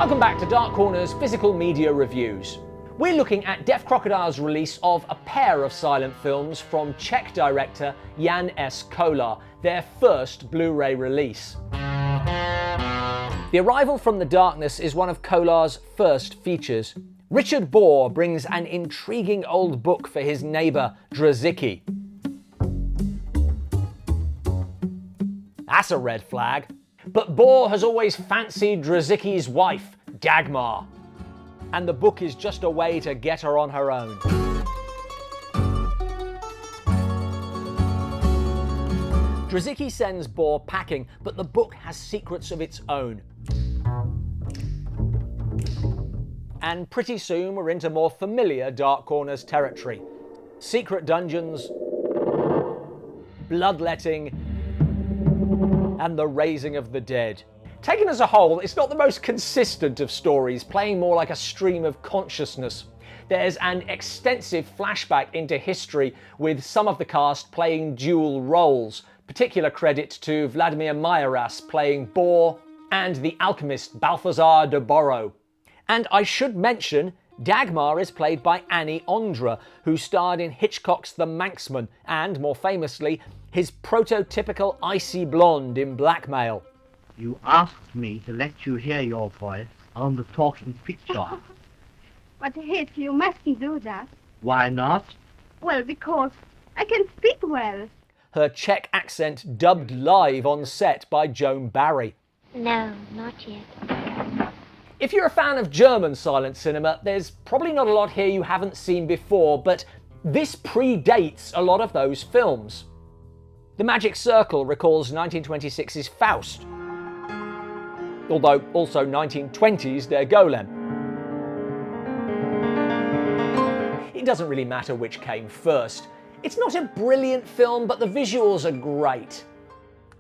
Welcome back to Dark Corner's Physical Media Reviews. We're looking at Deaf Crocodile's release of a pair of silent films from Czech director Jan S. Kolár, their first Blu-ray release. The Arrival from the Darkness is one of Kolár's first features. Richard Borro brings an intriguing old book for his neighbour Drazicky. That's a red flag. But Borro has always fancied Drazicky's wife, Dagmar, and the book is just a way to get her on her own. Drazicky sends Borro packing, but the book has secrets of its own. And pretty soon we're into more familiar Dark Corners territory. Secret dungeons, bloodletting, and the raising of the dead. Taken as a whole, it's not the most consistent of stories, playing more like a stream of consciousness. There's an extensive flashback into history, with some of the cast playing dual roles. Particular credit to Vladimir Majoras playing Borro and the alchemist Balthazar de Borro. And I should mention, Dagmar is played by Annie Ondra, who starred in Hitchcock's The Manxman and, more famously, his prototypical icy blonde in Blackmail. You asked me to let you hear your voice on the talking picture. But Hit, you mustn't do that. Why not? Well, because I can speak well. Her Czech accent dubbed live on set by Joan Barry. No, not yet. If you're a fan of German silent cinema, there's probably not a lot here you haven't seen before, but this predates a lot of those films. The Magic Circle recalls 1926's Faust, although also 1920's Der Golem. It doesn't really matter which came first. It's not a brilliant film, but the visuals are great.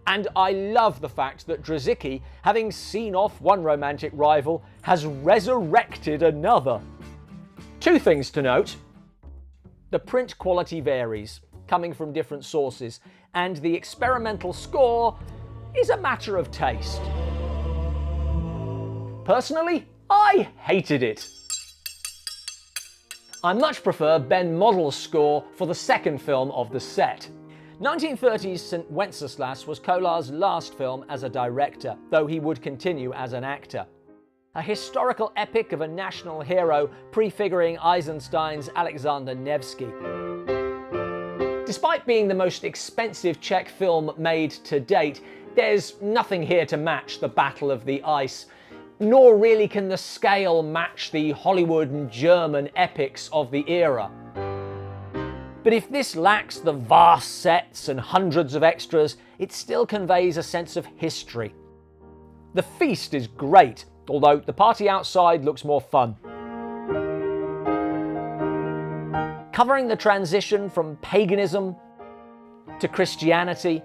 And I love the fact that Drazicky, having seen off one romantic rival, has resurrected another. Two things to note. The print quality varies, coming from different sources, and the experimental score is a matter of taste. Personally, I hated it. I much prefer Ben Model's score for the second film of the set. 1930's St. Wenceslas was Kolár's last film as a director, though he would continue as an actor. A historical epic of a national hero prefiguring Eisenstein's Alexander Nevsky. Despite being the most expensive Czech film made to date, there's nothing here to match the Battle of the Ice, nor really can the scale match the Hollywood and German epics of the era. But if this lacks the vast sets and hundreds of extras, it still conveys a sense of history. The feast is great, although the party outside looks more fun. Covering the transition from paganism to Christianity,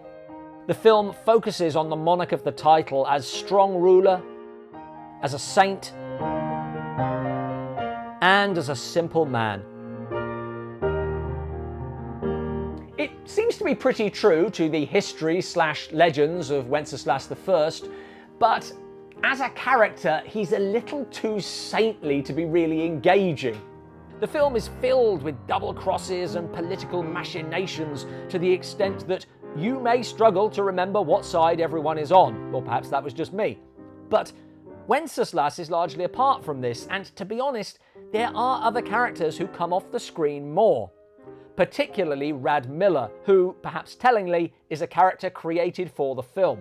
the film focuses on the monarch of the title as strong ruler, as a saint, and as a simple man. It seems to be pretty true to the history/legends of Wenceslas I, but as a character, he's a little too saintly to be really engaging. The film is filled with double crosses and political machinations to the extent that you may struggle to remember what side everyone is on, or perhaps that was just me. But Wenceslas is largely apart from this, and to be honest, there are other characters who come off the screen more. Particularly Rad Miller, who, perhaps tellingly, is a character created for the film.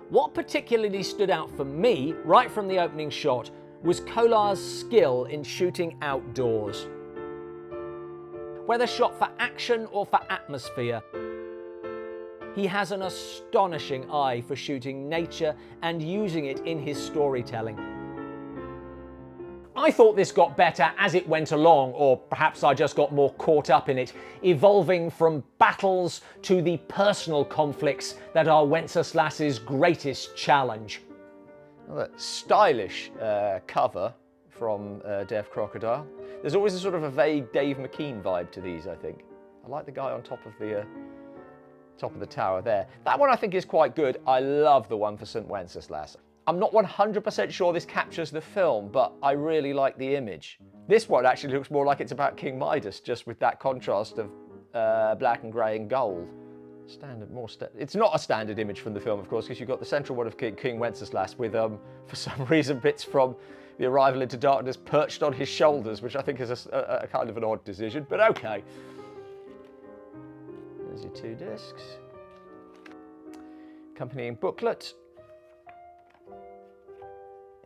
What particularly stood out for me, right from the opening shot, was Kolár's skill in shooting outdoors. Whether shot for action or for atmosphere, he has an astonishing eye for shooting nature and using it in his storytelling. I thought this got better as it went along, or perhaps I just got more caught up in it, evolving from battles to the personal conflicts that are Wenceslas's greatest challenge. Well, that stylish cover from Deaf Crocodile. There's always a sort of a vague Dave McKean vibe to these, I think. I like the guy on top of the tower there. That one I think is quite good. I love the one for St. Wenceslas. I'm not 100% sure this captures the film, but I really like the image. This one actually looks more like it's about King Midas, just with that contrast of black and grey and gold. It's not a standard image from the film, of course, because you've got the central one of King Wenceslas with, for some reason, bits from The Arrival into Darkness perched on his shoulders, which I think is a kind of an odd decision, but okay. There's your 2 discs. Accompanying booklet.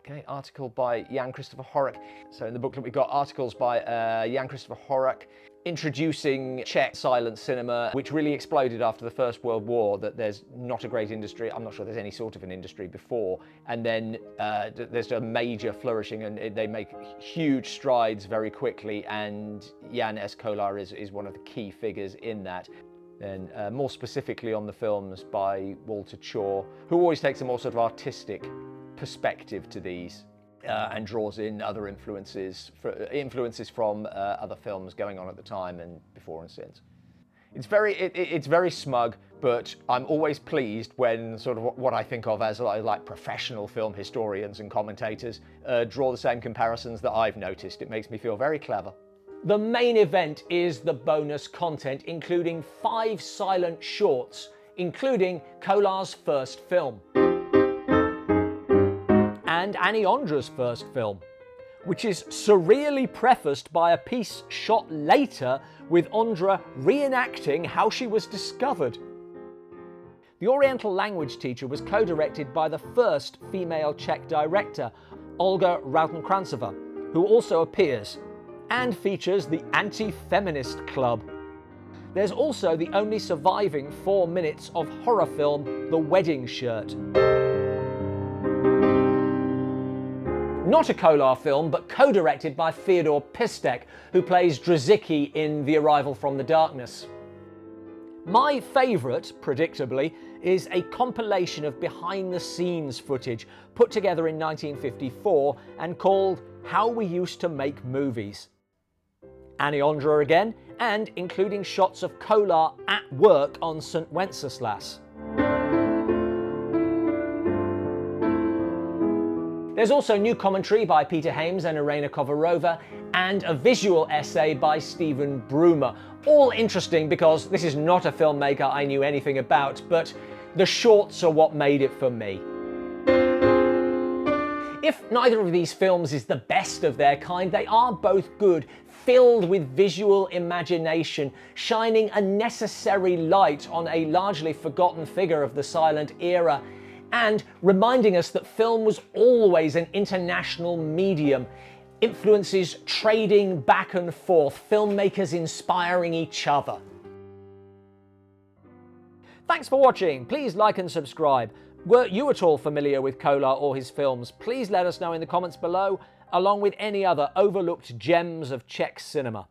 Okay, article by Jan Christopher Horak. So in the booklet we've got articles by Jan Christopher Horak introducing Czech silent cinema, which really exploded after the First World War, that there's not a great industry. I'm not sure there's any sort of an industry before. And then there's a major flourishing, and they make huge strides very quickly, and Jan S. Kolár is one of the key figures in that. Then more specifically on the films by Walter Chaw, who always takes a more sort of artistic perspective to these and draws in other influences from other films going on at the time and before and since. It's very smug, but I'm always pleased when sort of what I think of as like professional film historians and commentators draw the same comparisons that I've noticed. It makes me feel very clever. The main event is the bonus content, including 5 silent shorts, including Kolár's first film. And Annie Ondra's first film, which is surreally prefaced by a piece shot later with Ondra reenacting how she was discovered. The Oriental language teacher was co-directed by the first female Czech director, Olga Rautenkransová, who also appears and features the Anti-Feminist Club. There's also the only surviving 4 minutes of horror film, The Wedding Shirt. Not a Kolár film, but co-directed by Fyodor Pistek, who plays Drazicky in The Arrival from the Darkness. My favourite, predictably, is a compilation of behind-the-scenes footage put together in 1954 and called How We Used to Make Movies. Annie Ondra again, and including shots of Kolár at work on St. Wenceslas. There's also new commentary by Peter Hames and Irena Kovarova, and a visual essay by Stephen Brumer. All interesting because this is not a filmmaker I knew anything about, but the shorts are what made it for me. If neither of these films is the best of their kind, they are both good, filled with visual imagination, shining a necessary light on a largely forgotten figure of the silent era, and reminding us that film was always an international medium, influences trading back and forth, filmmakers inspiring each other. Thanks for watching. Please like and subscribe. Were you at all familiar with Kolár or his films? Please let us know in the comments below, along with any other overlooked gems of Czech cinema.